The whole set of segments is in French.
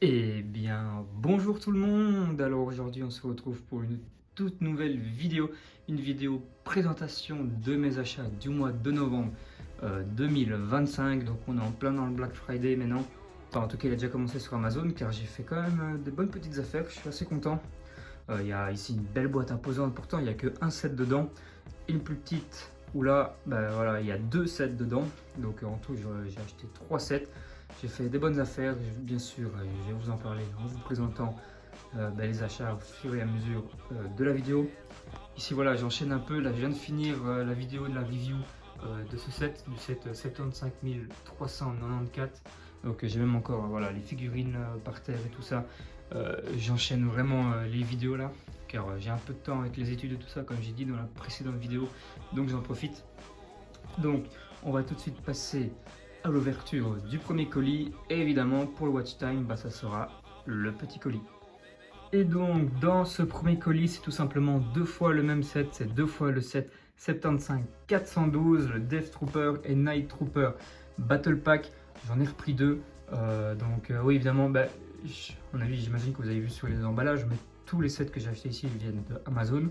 Eh bien, bonjour tout le monde! Alors aujourd'hui, on se retrouve pour une toute nouvelle vidéo, une vidéo présentation de mes achats du mois de novembre 2025. Donc on est en plein dans le Black Friday maintenant. Enfin, en tout cas, il a déjà commencé sur Amazon car j'ai fait quand même des bonnes petites affaires. Je suis assez content. Il y a ici une belle boîte imposante. Pourtant, il n'y a qu'un set dedans. Une plus petite où là, ben, voilà, il y a deux sets dedans. Donc en tout, j'ai acheté trois sets. J'ai fait des bonnes affaires, bien sûr, je vais vous en parler en vous présentant les achats au fur et à mesure de la vidéo. Ici voilà, j'enchaîne un peu, là je viens de finir la vidéo de la review de ce set, du set 75 394. Donc j'ai même encore voilà, les figurines par terre et tout ça. J'enchaîne vraiment les vidéos là, car j'ai un peu de temps avec les études et tout ça, comme j'ai dit dans la précédente vidéo, donc j'en profite. Donc on va tout de suite passer à l'ouverture du premier colis, et évidemment pour le watch time, ça sera le petit colis. Et donc dans ce premier colis, c'est tout simplement deux fois le même set, c'est deux fois le set 75 412, le Death Trooper et Night Trooper Battle Pack. J'en ai repris deux, oui évidemment, à mon avis j'imagine que vous avez vu sur les emballages, mais tous les sets que j'ai achetés ici viennent de Amazon.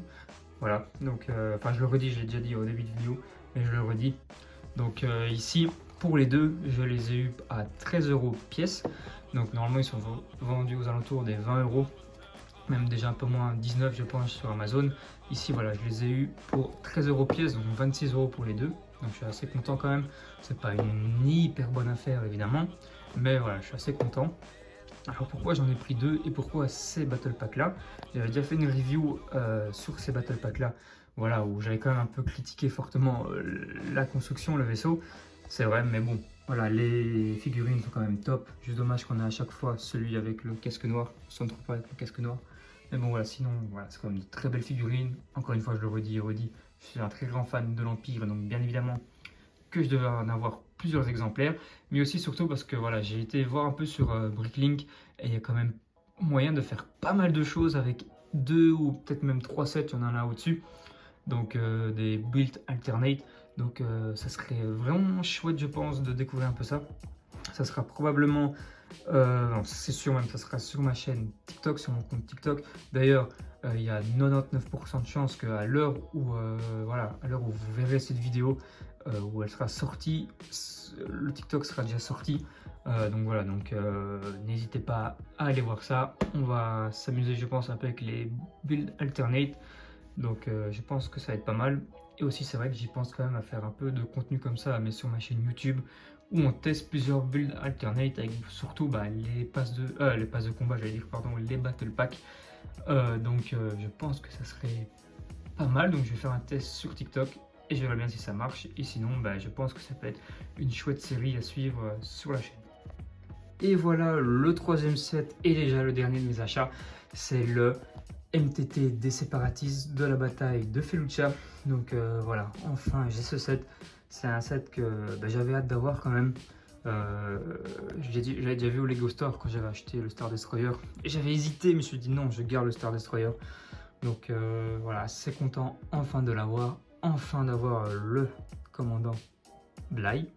Voilà, donc je le redis, je l'ai déjà dit au début de vidéo, mais je le redis. Donc ici, pour les deux, je les ai eu à 13 € pièce. Donc normalement, ils sont vendus aux alentours des 20 €, même déjà un peu moins, 19 je pense sur Amazon. Ici, voilà, je les ai eu pour 13 € pièce, donc 26 € pour les deux. Donc je suis assez content quand même. C'est pas une hyper bonne affaire évidemment, mais voilà, je suis assez content. Alors pourquoi j'en ai pris deux et pourquoi ces battle packs là? J'avais déjà fait une review sur ces battle packs là, voilà, où j'avais quand même un peu critiqué fortement la construction, le vaisseau. C'est vrai, mais bon, voilà, les figurines sont quand même top. Juste dommage qu'on a à chaque fois celui avec le casque noir, sans trop pas avec le casque noir. Mais bon voilà, sinon voilà, c'est quand même de très belles figurines. Encore une fois, je le redis et redis, je suis un très grand fan de l'Empire, donc bien évidemment que je devais en avoir plusieurs exemplaires, mais aussi surtout parce que voilà, j'ai été voir un peu sur Bricklink et il y a quand même moyen de faire pas mal de choses avec deux ou peut-être même trois sets, il y en a un là au-dessus, donc des builds alternate, donc ça serait vraiment chouette je pense de découvrir un peu ça. Ça sera probablement, non, c'est sûr même, ça sera sur ma chaîne TikTok, sur mon compte TikTok. D'ailleurs, il y a 99% de chances qu'à l'heure où, voilà, à l'heure où vous verrez cette vidéo, où elle sera sortie, le TikTok sera déjà sorti. Donc voilà, n'hésitez pas à aller voir ça. On va s'amuser, je pense, un peu avec les builds alternate. Donc je pense que ça va être pas mal. Et aussi c'est vrai que j'y pense quand même à faire un peu de contenu comme ça, mais sur ma chaîne YouTube, où on teste plusieurs builds alternate avec surtout les passes de combat, j'allais dire, pardon, les battle packs. Je pense que ça serait pas mal, donc je vais faire un test sur TikTok et je verrai bien si ça marche. Et sinon, je pense que ça peut être une chouette série à suivre sur la chaîne. Et voilà, le troisième set et déjà le dernier de mes achats, c'est le MTT des séparatistes de la bataille de Felucia. Donc voilà, enfin j'ai ce set. C'est un set que j'avais hâte d'avoir quand même. J'avais déjà vu au Lego Store quand j'avais acheté le Star Destroyer. Et j'avais hésité, mais je me suis dit non, je garde le Star Destroyer. Donc voilà, assez content enfin de l'avoir. Enfin d'avoir le commandant Bly.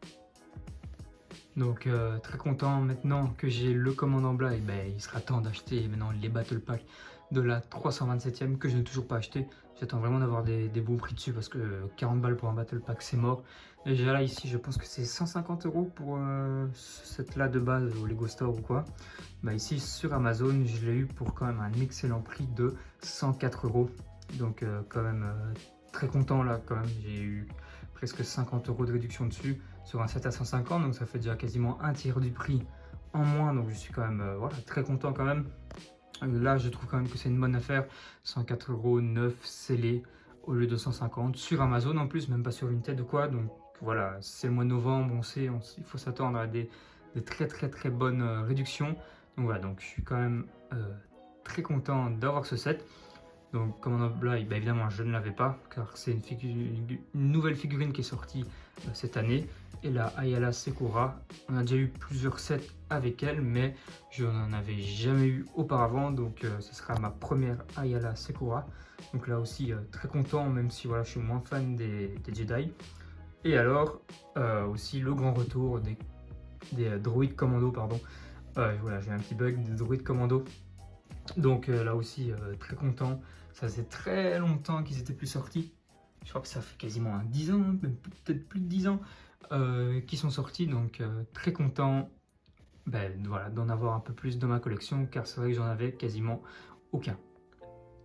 Donc très content maintenant que j'ai le commandant Bly, il sera temps d'acheter maintenant les Battle Packs de la 327e que je n'ai toujours pas acheté. J'attends vraiment d'avoir des bons prix dessus parce que 40 balles pour un Battle Pack c'est mort. Et déjà là ici je pense que c'est 150 € pour ce set là de base au Lego Store ou quoi. Ici sur Amazon je l'ai eu pour quand même un excellent prix de 104 €. Donc quand même très content là quand même, j'ai eu presque 50 € de réduction dessus sur un set à 150, donc ça fait déjà quasiment un tiers du prix en moins, donc je suis quand même voilà, très content quand même. Là je trouve quand même que c'est une bonne affaire, 104 € neuf scellé au lieu de 150 sur Amazon en plus, même pas sur Vinted ou quoi. Donc voilà, c'est le mois de novembre, on sait, il faut s'attendre à des très bonnes réductions. Donc voilà, donc je suis quand même très content d'avoir ce set. Donc Commandant Bly, évidemment je ne l'avais pas car c'est une nouvelle figurine qui est sortie cette année. Et la Ayala Sekura, on a déjà eu plusieurs sets avec elle, mais je n'en avais jamais eu auparavant, donc ce sera ma première Ayala Sekura. Donc là aussi très content, même si voilà, je suis moins fan des Jedi. Et alors aussi le grand retour des droïdes commando, pardon, Voilà, j'ai un petit bug de Droid Commando. Donc là aussi, très content. Ça faisait très longtemps qu'ils étaient plus sortis. Je crois que ça fait quasiment 10 ans, même peut-être plus de 10 ans, qu'ils sont sortis. Donc très content voilà, d'en avoir un peu plus dans ma collection, car c'est vrai que j'en avais quasiment aucun.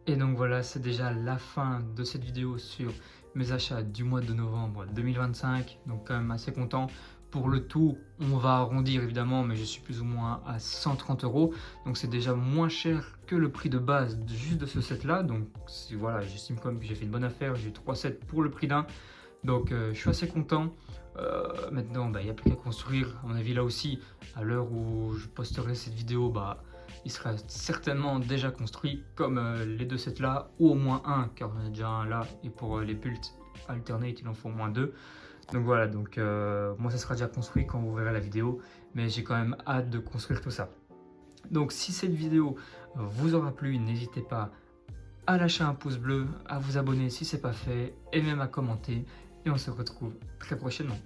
Et donc voilà, c'est déjà la fin de cette vidéo sur mes achats du mois de novembre 2025. Donc quand même assez content. Pour le tout, on va arrondir évidemment, mais je suis plus ou moins à 130 €. Donc c'est déjà moins cher que le prix de base juste de ce set là. Donc voilà, j'estime quand même que j'ai fait une bonne affaire. J'ai eu 3 sets pour le prix d'un. Donc je suis assez content. Maintenant, il n'y a plus qu'à construire. À mon avis, là aussi, à l'heure où je posterai cette vidéo, il sera certainement déjà construit, comme les deux sets là, ou au moins un, car j'en ai déjà un là, et pour les bulles alternate, il en faut au moins deux. Donc voilà, moi ça sera déjà construit quand vous verrez la vidéo, mais j'ai quand même hâte de construire tout ça. Donc si cette vidéo vous aura plu, n'hésitez pas à lâcher un pouce bleu, à vous abonner si ce n'est pas fait, et même à commenter. Et on se retrouve très prochainement.